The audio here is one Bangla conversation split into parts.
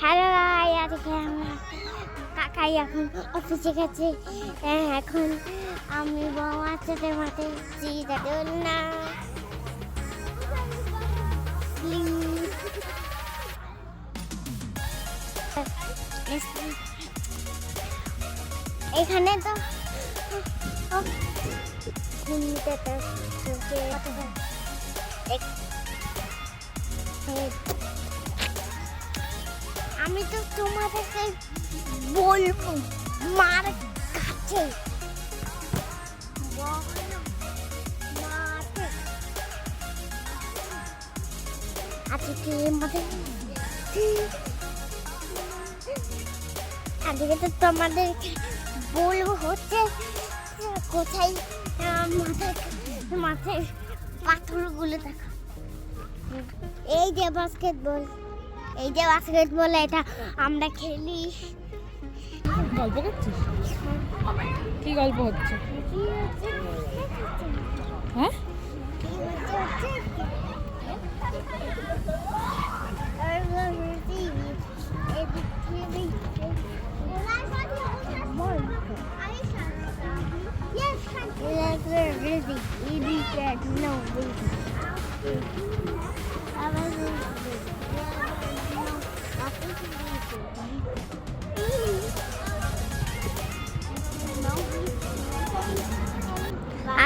হ্যালো আজকে আমরা কাকাই এখন অফিসে গেছে। এখন আমি বৌমার সাথে মাঠে যাই না এখানে তো আমি তো তোমাদেরকে বলবো মার কাছে আজকে আজকে তো তোমাদের বলবো হচ্ছে কোথায় মাথায় পাথরগুলো দেখো। এই যে বাস্কেটবল, এটা আমরা খেলি। গল্প করছিস? কি গল্প হচ্ছে? হ্যাঁ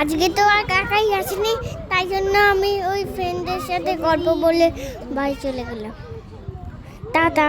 আজকে তো আর কাকাই আসেনি, তাই জন্য আমি ওই ফ্রেন্ডের সাথে গল্প বলে বাড়ি চলে গেলাম। টাটা।